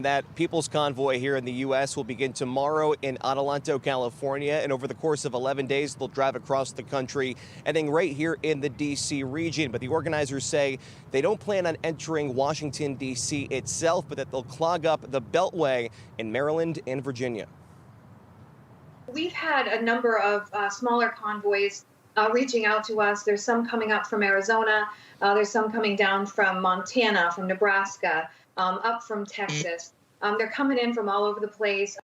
That People's Convoy here in the U.S. will begin tomorrow in Adelanto, California, and over the course of 11 days, they'll drive across the country, ending right here in the D.C. region. But the organizers say they don't plan on entering Washington, D.C. itself, but that they'll clog up the Beltway in Maryland and Virginia. We've had a number of smaller convoys reaching out to us. There's some coming up from Arizona. There's some coming down from Montana, from Nebraska, up from Texas. They're coming in from all over the place.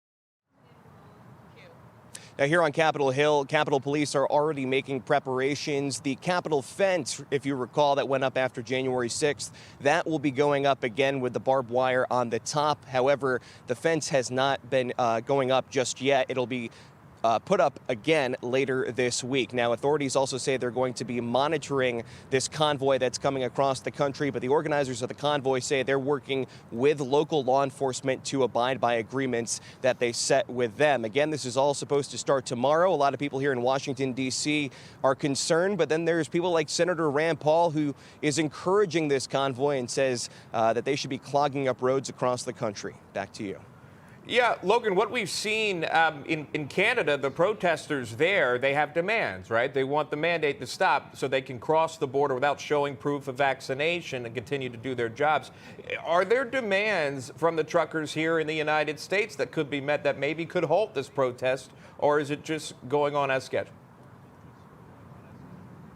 Now, here on Capitol Hill, Capitol Police are already making preparations. The Capitol fence, if you recall, that went up after January 6th, that will be going up again with the barbed wire on the top. However, the fence has not been going up just yet. It'll be put up again later this week. Now, authorities also say they're going to be monitoring this convoy that's coming across the country, but the organizers of the convoy say they're working with local law enforcement to abide by agreements that they set with them. Again, this is all supposed to start tomorrow. A lot of people here in Washington, D.C. are concerned, but then there's people like Senator Rand Paul, who is encouraging this convoy and says that they should be clogging up roads across the country. Back to you. Yeah, Logan, what we've seen in Canada, the protesters there, they have demands, right? They want the mandate to stop so they can cross the border without showing proof of vaccination and continue to do their jobs. Are there demands from the truckers here in the United States that could be met that maybe could halt this protest, or is it just going on as scheduled?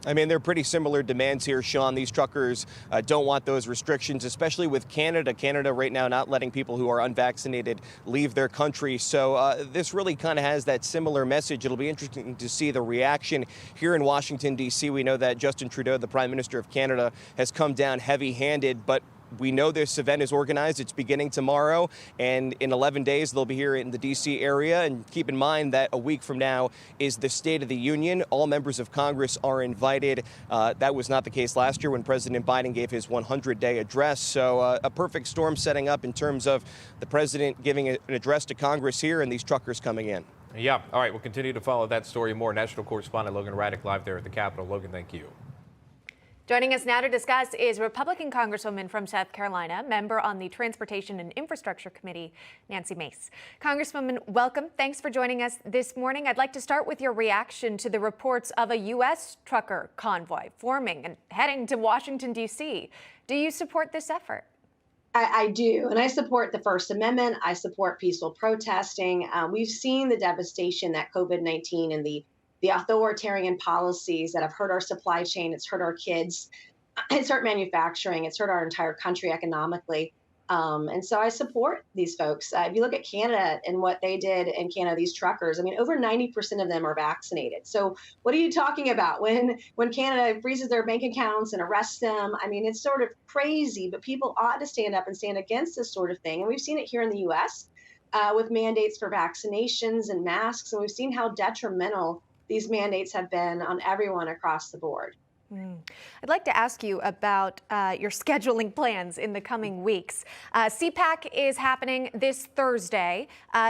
I mean, they're pretty similar demands here, Shaun. These truckers don't want those restrictions, especially with Canada. Canada right now not letting people who are unvaccinated leave their country. So this really kind of has that similar message. It'll be interesting to see the reaction here in Washington, D.C. We know that Justin Trudeau, the Prime Minister of Canada, has come down heavy-handed, but we know this event is organized. It's beginning tomorrow, and in 11 days, they'll be here in the D.C. area. And keep in mind that a week from now is the State of the Union. All members of Congress are invited. That was not the case last year when President Biden gave his 100-day address. So a perfect storm setting up in terms of the president giving an address to Congress here and these truckers coming in. Yeah. All right. We'll continue to follow that story more. National correspondent Logan Raddick live there at the Capitol. Logan, thank you. Joining us now to discuss is Republican Congresswoman from South Carolina, member on the Transportation and Infrastructure Committee, Nancy Mace. Congresswoman, welcome. Thanks for joining us this morning. I'd like to start with your reaction to the reports of a U.S. trucker convoy forming and heading to Washington, D.C. Do you support this effort? I do, and I support the First Amendment. I support peaceful protesting. We've seen the devastation that COVID-19 and the authoritarian policies that have hurt our supply chain, it's hurt our kids, it's hurt manufacturing, it's hurt our entire country economically. And so I support these folks. If you look at Canada and what they did in Canada, these truckers, I mean, over 90% of them are vaccinated. So what are you talking about when Canada freezes their bank accounts and arrests them? I mean, it's sort of crazy, but people ought to stand up and stand against this sort of thing. And we've seen it here in the U.S. With mandates for vaccinations and masks, and we've seen how detrimental these mandates have been on everyone across the board. I'd like to ask you about your scheduling plans in the coming weeks. CPAC is happening this Thursday.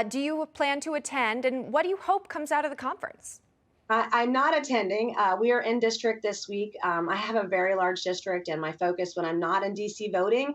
Do you plan to attend, and what do you hope comes out of the conference? I'm not attending. We are in district this week. I have a very large district, and my focus when I'm not in DC voting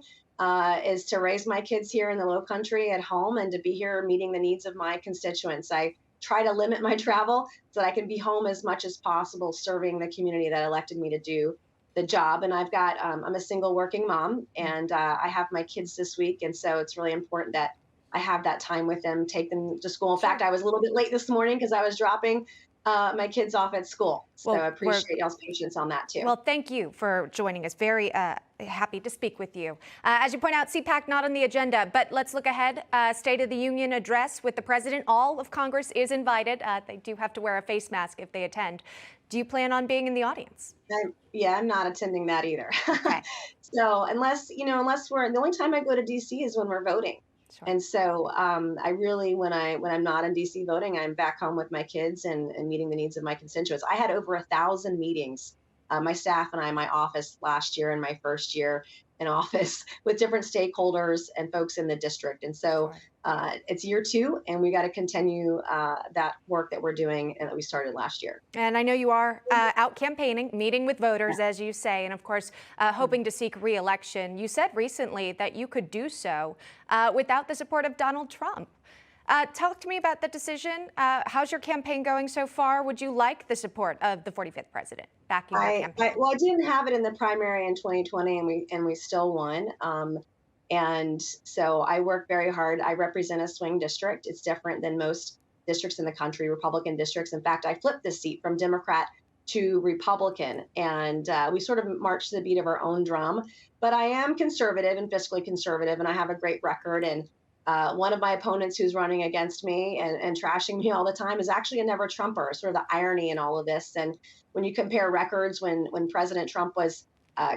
is to raise my kids here in the Low Country at home and to be here meeting the needs of my constituents. I try to limit my travel so that I can be home as much as possible serving the community that elected me to do the job. And I've got, I'm a single working mom, and I have my kids this week. And so it's really important that I have that time with them, take them to school. In fact, I was a little bit late this morning because I was dropping my kids off at school. So I appreciate y'all's patience on that too. Well, thank you for joining us. Very happy to speak with you. As you point out, CPAC not on the agenda, but let's look ahead. State of the Union address with the president. All of Congress is invited. They do have to wear a face mask if they attend. Do you plan on being in the audience? I'm not attending that either. Okay. So unless the only time I go to DC is when we're voting. Sure. And so I really, when I'm not in DC voting, I'm back home with my kids and meeting the needs of my constituents. I had over 1,000 meetings, my staff and I, in my office last year in my first year. in office with different stakeholders and folks in the district. And so it's year 2, and we got to continue that work that we're doing and that we started last year. And I know you are out campaigning, meeting with voters, as you say, and of course, hoping to seek re-election. You said recently that you could do so without the support of Donald Trump. Talk to me about the decision. How's your campaign going so far? Would you like the support of the 45th president backing your campaign? Well, I didn't have it in the primary in 2020, and we still won. And so I work very hard. I represent a swing district. It's different than most districts in the country, Republican districts. In fact, I flipped this seat from Democrat to Republican, and we sort of march to the beat of our own drum. But I am conservative and fiscally conservative, and I have a great record. And one of my opponents who's running against me and trashing me all the time is actually a never Trumper, sort of the irony in all of this. And when you compare records, when President Trump was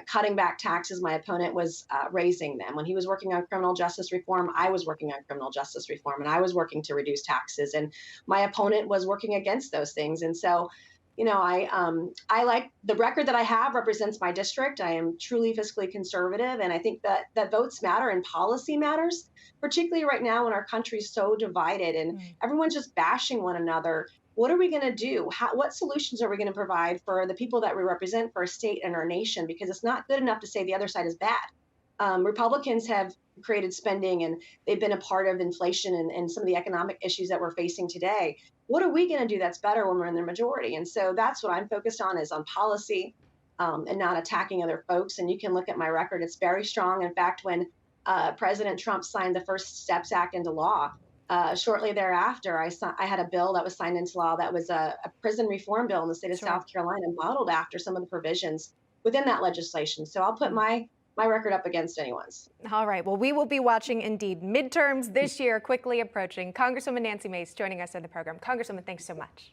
cutting back taxes, my opponent was raising them. When he was working on criminal justice reform, I was working on criminal justice reform, and I was working to reduce taxes. And my opponent was working against those things. And so, you know, I like the record that I have represents my district. I am truly fiscally conservative, and I think that votes matter and policy matters, particularly right now when our country is so divided and everyone's just bashing one another. What are we going to do? What solutions are we going to provide for the people that we represent, for our state and our nation? Because it's not good enough to say the other side is bad. Republicans have created spending, and they've been a part of inflation and some of the economic issues that we're facing today. What are we going to do that's better when we're in the majority? And so that's what I'm focused on, is on policy and not attacking other folks. And you can look at my record. It's very strong. In fact, when President Trump signed the First Steps Act into law, shortly thereafter, I had a bill that was signed into law that was a prison reform bill in the state of South Carolina, modeled after some of the provisions within that legislation. So I'll put my record up against anyone's. All right. Well, we will be watching indeed. Midterms this year quickly approaching. Congresswoman Nancy Mace joining us on the program. Congresswoman, thanks so much.